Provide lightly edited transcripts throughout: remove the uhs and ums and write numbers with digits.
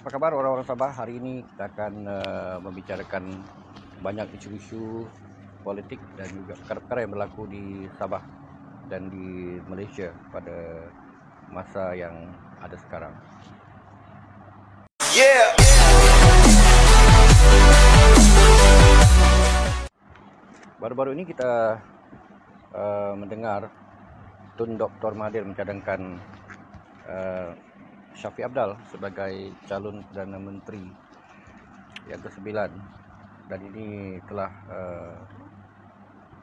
Apa kabar orang-orang Sabah? Hari ini kita akan membicarakan banyak isu-isu politik dan juga perkara-perkara yang berlaku di Sabah dan di Malaysia pada masa yang ada sekarang. Baru-baru ini kita mendengar Tun Dr. Mahathir mencadangkan Shafie Apdal sebagai calon Perdana Menteri yang ke-9, dan ini telah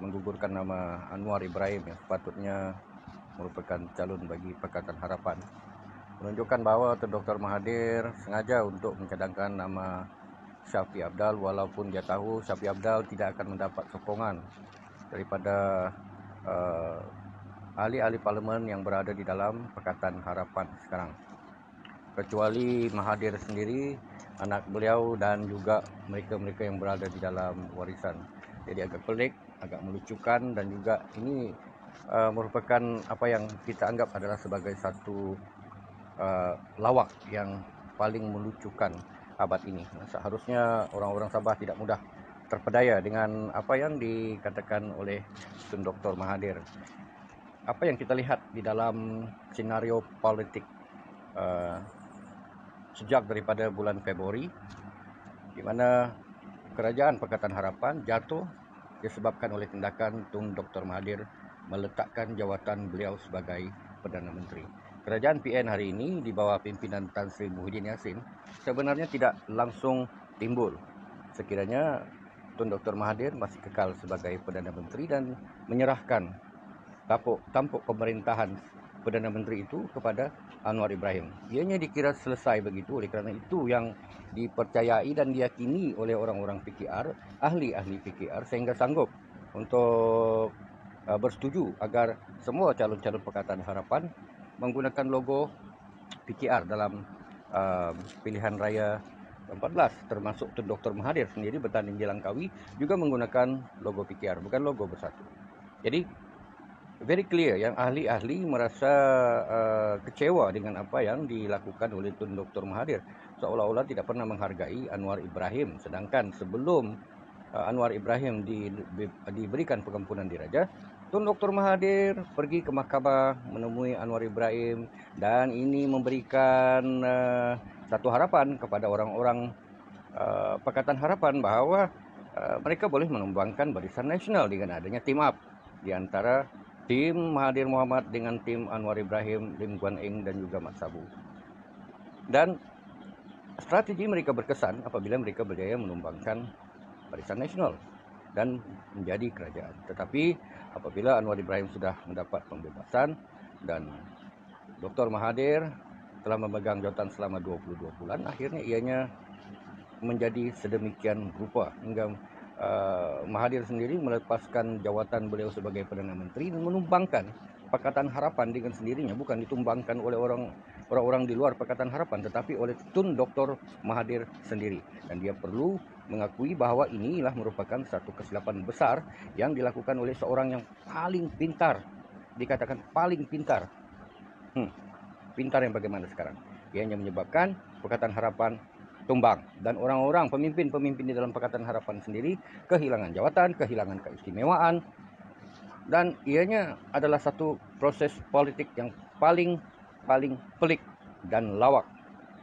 menggugurkan nama Anwar Ibrahim yang sepatutnya merupakan calon bagi Pakatan Harapan, menunjukkan bahawa Tun Dr. Mahathir sengaja untuk mencadangkan nama Shafie Apdal walaupun dia tahu Shafie Apdal tidak akan mendapat sokongan daripada ahli-ahli parlimen yang berada di dalam Pakatan Harapan sekarang, kecuali Mahathir sendiri, anak beliau dan juga mereka-mereka yang berada di dalam warisan. Jadi agak pelik, agak melucukan, dan juga ini merupakan apa yang kita anggap adalah sebagai satu lawak yang paling melucukan abad ini. Seharusnya orang-orang Sabah tidak mudah terpedaya dengan apa yang dikatakan oleh Tun Dr. Mahathir. Apa yang kita lihat di dalam senario politik sejak daripada bulan Februari, di mana kerajaan Pakatan Harapan jatuh disebabkan oleh tindakan Tun Dr. Mahathir meletakkan jawatan beliau sebagai Perdana Menteri. Kerajaan PN hari ini di bawah pimpinan Tan Sri Muhyiddin Yassin sebenarnya tidak langsung timbul sekiranya Tun Dr. Mahathir masih kekal sebagai Perdana Menteri dan menyerahkan tampuk pemerintahan Perdana Menteri itu kepada Anwar Ibrahim. Ianya dikira selesai begitu, oleh kerana itu yang dipercayai dan diyakini oleh orang-orang PKR, ahli-ahli PKR, sehingga sanggup untuk bersetuju agar semua calon-calon Pakatan Harapan menggunakan logo PKR dalam pilihan raya 14, termasuk Tun Dr. Mahathir sendiri bertanding di Langkawi juga menggunakan logo PKR, bukan logo Bersatu. Jadi very clear yang ahli-ahli merasa kecewa dengan apa yang dilakukan oleh Tun Dr. Mahathir, seolah-olah tidak pernah menghargai Anwar Ibrahim, sedangkan sebelum Anwar Ibrahim diberikan pengampunan diraja, Tun Dr. Mahathir pergi ke mahkamah menemui Anwar Ibrahim, dan ini memberikan satu harapan kepada orang-orang Pakatan Harapan bahawa mereka boleh menumbangkan Barisan Nasional dengan adanya team up di antara tim Mahathir Mohamad dengan tim Anwar Ibrahim, Lim Guan Eng dan juga Mat Sabu. Dan strategi mereka berkesan apabila mereka berjaya menumbangkan Barisan Nasional dan menjadi kerajaan. Tetapi apabila Anwar Ibrahim sudah mendapat pembebasan dan Dr. Mahathir telah memegang jawatan selama 22 bulan, akhirnya ianya menjadi sedemikian rupa hingga Mahathir sendiri melepaskan jawatan beliau sebagai Perdana Menteri dan menumbangkan Pakatan Harapan dengan sendirinya, bukan ditumbangkan oleh orang-orang di luar Pakatan Harapan, tetapi oleh Tun Dr. Mahathir sendiri. Dan dia perlu mengakui bahawa inilah merupakan satu kesilapan besar yang dilakukan oleh seorang yang paling pintar, dikatakan paling pintar. Pintar yang bagaimana sekarang? Ia hanya menyebabkan Pakatan Harapan tumbang, dan orang-orang pemimpin-pemimpin di dalam Pakatan Harapan sendiri kehilangan jawatan, kehilangan keistimewaan, dan ianya adalah satu proses politik yang paling pelik dan lawak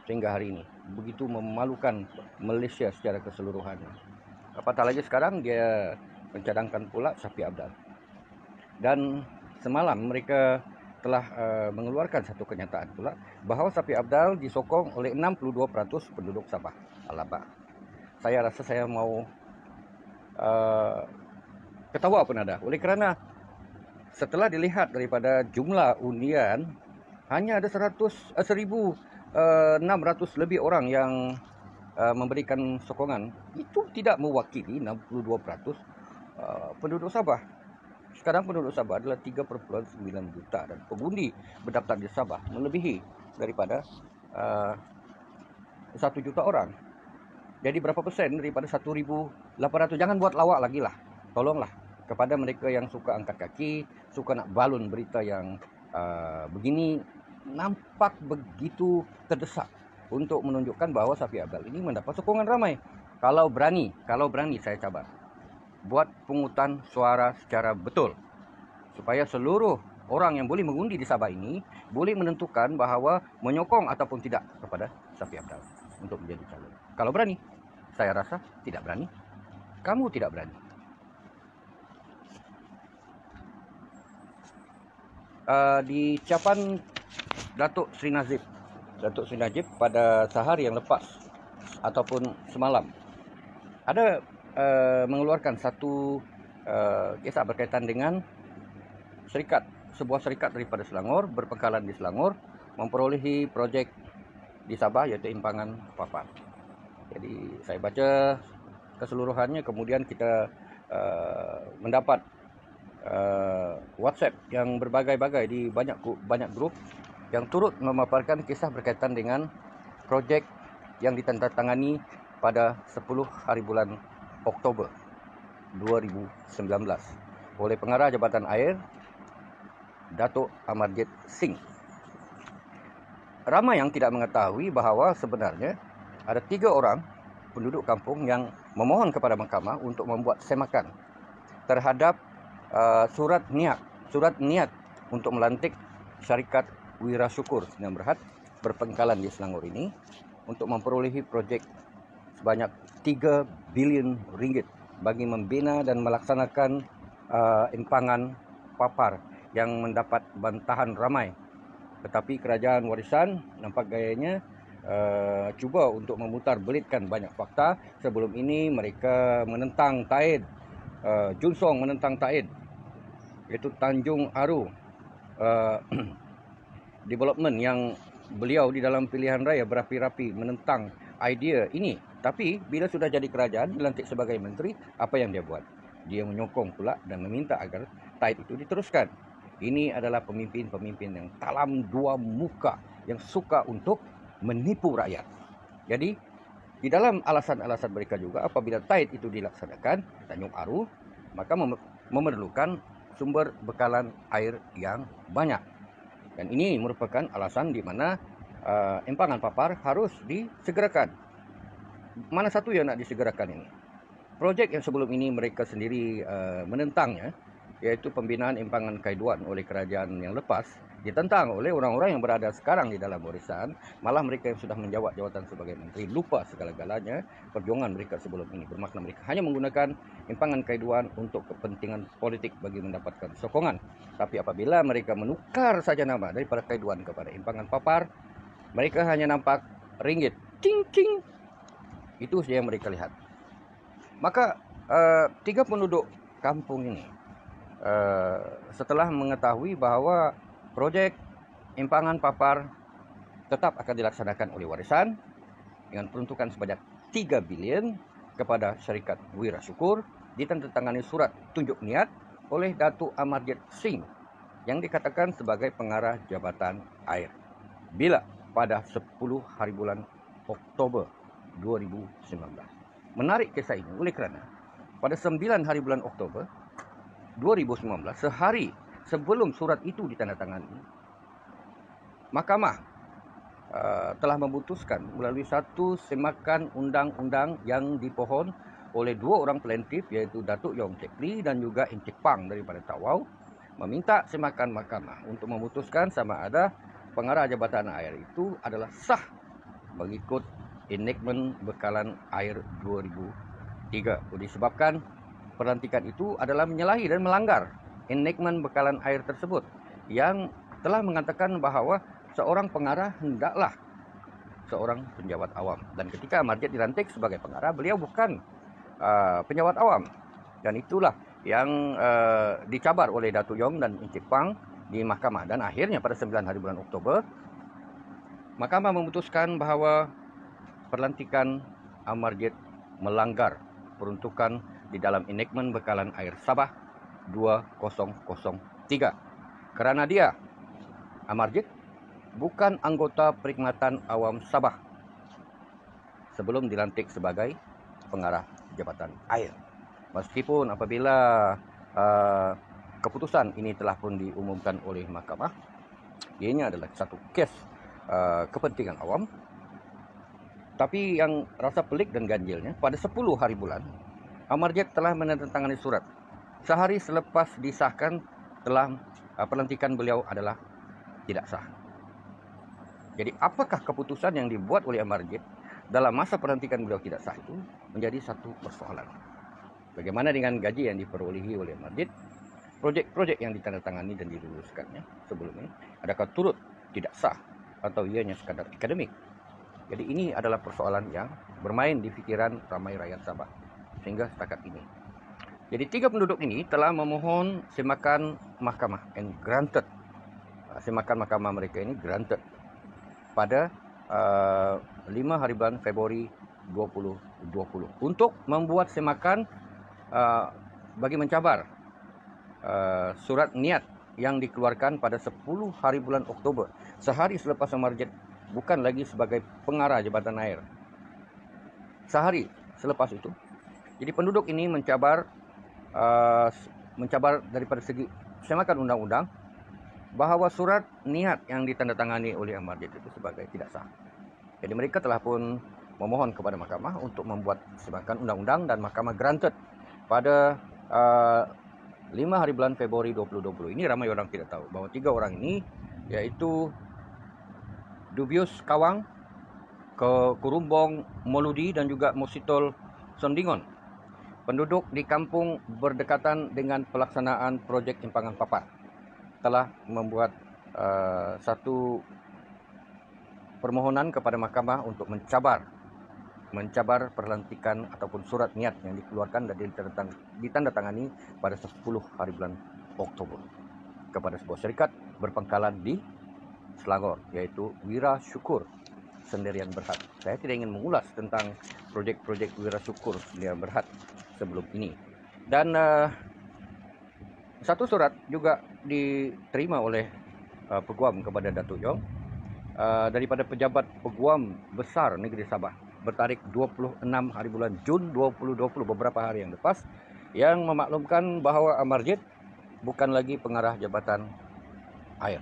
sehingga hari ini, begitu memalukan Malaysia secara keseluruhannya. Apatah lagi sekarang dia mencadangkan pula Shafie Apdal, dan semalam mereka telah mengeluarkan satu kenyataan pula bahawa Shafie Apdal disokong oleh 62% penduduk Sabah. Alabak. Saya rasa saya mau ketawa pun ada, oleh kerana setelah dilihat daripada jumlah undian, hanya ada 1,600 lebih orang yang memberikan sokongan. Itu tidak mewakili 62% penduduk Sabah. Sekarang penduduk Sabah adalah 3,9 juta dan pengundi berdaftar di Sabah melebihi daripada 1 juta orang. Jadi berapa persen daripada 1,800? Jangan buat lawak lagi lah. Tolonglah kepada mereka yang suka angkat kaki, suka nak balun berita yang begini, nampak begitu terdesak. untuk menunjukkan bahawa Safi Abdal ini mendapat sokongan ramai. Kalau berani saya cabar. Buat pungutan suara secara betul. Supaya seluruh orang yang boleh mengundi di Sabah ini boleh menentukan bahawa menyokong ataupun tidak kepada Safi Abdal untuk menjadi calon. Kalau berani, saya rasa tidak berani. Kamu tidak berani. Di ucapan Datuk Sri Najib pada sehari yang lepas ataupun semalam ada mengeluarkan satu kisah berkaitan dengan sebuah syarikat daripada Selangor berpangkalan di Selangor memperolehi projek di Sabah iaitu Impangan Papar. Jadi saya baca keseluruhannya, kemudian kita mendapat WhatsApp yang berbagai-bagai di banyak grup yang turut memaparkan kisah berkaitan dengan projek yang ditandatangani pada 10 hari bulan Oktober 2019 oleh Pengarah Jabatan Air Datuk Amarjit Singh. Ramai yang tidak mengetahui bahawa sebenarnya ada 3 orang penduduk kampung yang memohon kepada mahkamah untuk membuat semakan terhadap surat niat untuk melantik syarikat Wira Syukur Sdn Bhd berpangkalan di Selangor ini untuk memperolehi projek sebanyak 3 bilion ringgit bagi membina dan melaksanakan Impangan Papar yang mendapat bantahan ramai. Tetapi kerajaan warisan nampak gayanya cuba untuk memutar belitkan banyak fakta. Sebelum ini mereka menentang Taid, Junsong menentang Taid, iaitu Tanjung Aru development yang beliau di dalam pilihan raya berapi-rapi menentang idea ini. Tapi bila sudah jadi kerajaan, dilantik sebagai menteri, apa yang dia buat? Dia menyokong pula dan meminta agar Taid itu diteruskan. Ini adalah pemimpin-pemimpin yang talam dua muka, yang suka untuk menipu rakyat. Jadi di dalam alasan-alasan mereka juga, apabila Taid itu dilaksanakan Tanjung Aru, maka memerlukan sumber bekalan air yang banyak. Dan ini merupakan alasan di mana Impangan Papar harus disegerakan. Mana satu yang nak disegerakan ini? Projek yang sebelum ini mereka sendiri menentangnya, iaitu pembinaan Impangan Kaiduan oleh kerajaan yang lepas, ditentang oleh orang-orang yang berada sekarang di dalam warisan. Malah mereka yang sudah menjawat jawatan sebagai menteri lupa segala-galanya perjuangan mereka sebelum ini. Bermakna mereka hanya menggunakan Impangan Kaiduan untuk kepentingan politik bagi mendapatkan sokongan. Tapi apabila mereka menukar saja nama daripada Kaiduan kepada Impangan Papar, mereka hanya nampak ringgit. Ting ting. Itu saja yang mereka lihat. Maka 3 penduduk kampung ini setelah mengetahui bahawa projek Impangan Papar tetap akan dilaksanakan oleh warisan dengan peruntukan sebanyak 3 bilion kepada syarikat Wira Syukur, ditandatangani surat tunjuk niat oleh Datuk Amarjit Singh yang dikatakan sebagai Pengarah Jabatan Air. Bila pada 10 hari bulan Oktober 2019. Menarik kisah ini oleh kerana pada 9 hari bulan Oktober 2019, sehari sebelum surat itu ditandatangani, mahkamah telah memutuskan melalui satu semakan undang-undang yang dipohon oleh 2 orang plaintiff, iaitu Datuk Yong Teck Lee dan juga Encik Pang daripada Tawau, meminta semakan mahkamah untuk memutuskan sama ada Pengarah Jabatan Air itu adalah sah mengikut Enactment Bekalan Air 2003. Disebabkan pelantikan itu adalah menyalahi dan melanggar Enactment Bekalan Air tersebut yang telah mengatakan bahawa seorang pengarah hendaklah seorang penjawat awam. Dan ketika Amarjit dilantik sebagai pengarah, beliau bukan penjawat awam. Dan itulah yang dicabar oleh Datuk Yong dan Encik Pang di mahkamah. Dan akhirnya pada 9 hari bulan Oktober, mahkamah memutuskan bahawa pelantikan Amarjit melanggar peruntukan di dalam Enactment Bekalan Air Sabah 2003. Kerana dia, Amarjit, bukan anggota Perkhidmatan Awam Sabah sebelum dilantik sebagai Pengarah Jabatan Air. Meskipun apabila keputusan ini telah pun diumumkan oleh mahkamah, ianya adalah satu kes kepentingan awam, Tapi yang rasa pelik dan ganjilnya, pada 10 hari bulan, Amarjid telah menandatangani surat. Sehari selepas disahkan, telah pelantikan beliau adalah tidak sah. Jadi apakah keputusan yang dibuat oleh Amarjid dalam masa pelantikan beliau tidak sah itu menjadi satu persoalan. Bagaimana dengan gaji yang diperolehi oleh Amarjid? Projek-projek yang ditandatangani dan diluluskannya sebelum ini, adakah turut tidak sah atau ianya sekadar akademik? Jadi ini adalah persoalan yang bermain di fikiran ramai rakyat Sabah sehingga setakat ini. Jadi 3 penduduk ini telah memohon semakan mahkamah and granted. Semakan mahkamah mereka ini granted pada 5 hari bulan Februari 2020 untuk membuat semakan bagi mencabar surat niat yang dikeluarkan pada 10 hari bulan Oktober, sehari selepas Amarjid bukan lagi sebagai pengarah Jabatan Air. Sehari selepas itu, jadi penduduk ini mencabar daripada segi semakan undang-undang bahawa surat niat yang ditandatangani oleh Amarjid itu sebagai tidak sah. Jadi mereka telah pun memohon kepada mahkamah untuk membuat semakan undang-undang dan mahkamah granted pada 5 hari bulan Februari 2020. Ini ramai orang tidak tahu bahawa 3 orang ini, iaitu Dubius Kawang, Kurumbong Moludi dan juga Mositol Sondingon, penduduk di kampung berdekatan dengan pelaksanaan projek Impangan Papat, telah membuat satu permohonan kepada mahkamah untuk mencabar perlantikan ataupun surat niat yang dikeluarkan dan ditandatangani pada 10 hari bulan Oktober kepada sebuah syarikat berpangkalan di Selangor, yaitu Wira Syukur Sendirian Berhad. Saya tidak ingin mengulas tentang projek-projek Wira Syukur Sendirian Berhad sebelum ini. Dan satu surat juga diterima oleh Peguam kepada Datuk Yong daripada pejabat Peguam Besar Negeri Sabah bertarikh 26 hari bulan Jun 2020, beberapa hari yang lepas, yang memaklumkan bahawa Amarjid bukan lagi pengarah Jabatan Air.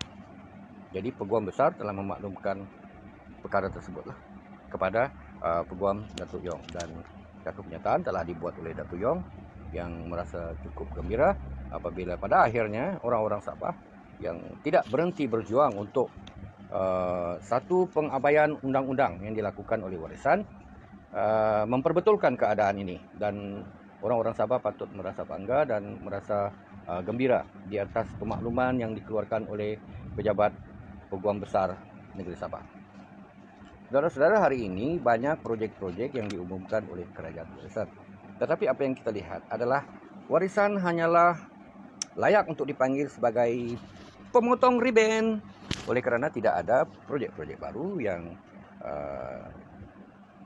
Jadi Peguam Besar telah memaklumkan perkara tersebutlah kepada Peguam Datuk Yong, dan satu kenyataan telah dibuat oleh Datuk Yong yang merasa cukup gembira apabila pada akhirnya orang-orang Sabah yang tidak berhenti berjuang untuk satu pengabaian undang-undang yang dilakukan oleh Warisan memperbetulkan keadaan ini, dan orang-orang Sabah patut merasa bangga dan merasa gembira di atas pemakluman yang dikeluarkan oleh pejabat Peguam Besar Negeri Sabah. Saudara-saudara, hari ini banyak projek-projek yang diumumkan oleh kerajaan Warisan. Tetapi apa yang kita lihat adalah Warisan hanyalah layak untuk dipanggil sebagai pemotong riben, oleh kerana tidak ada projek-projek baru yang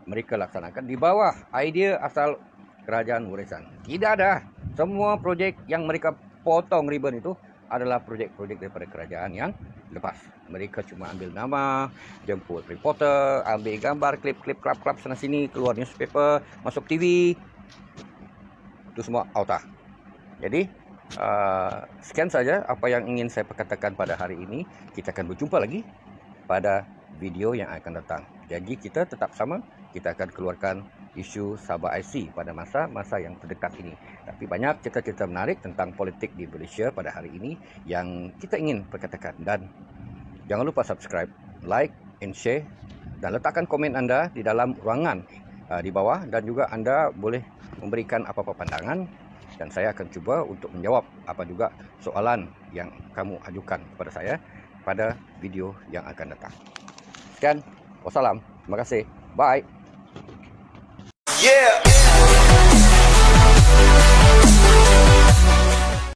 mereka laksanakan di bawah idea asal kerajaan Warisan. Tidak ada. Semua projek yang mereka potong riben itu adalah projek-projek daripada kerajaan yang lepas. Mereka cuma ambil nama, jemput reporter, ambil gambar, klip-klip, klap-klap sana sini, keluar newspaper, masuk TV. Itu semua autah. Jadi sekian saja apa yang ingin saya perkatakan pada hari ini. Kita akan berjumpa lagi pada video yang akan datang. Janji kita tetap sama. Kita akan keluarkan isu Sabah IC pada masa-masa yang terdekat ini. Tapi banyak cerita-cerita menarik tentang politik di Malaysia pada hari ini yang kita ingin perkatakan. Dan jangan lupa subscribe, like and share, dan letakkan komen anda di dalam ruangan di bawah, dan juga anda boleh memberikan apa-apa pandangan dan saya akan cuba untuk menjawab apa juga soalan yang kamu ajukan kepada saya pada video yang akan datang. Sekian, wassalam, terima kasih, bye. Yeah.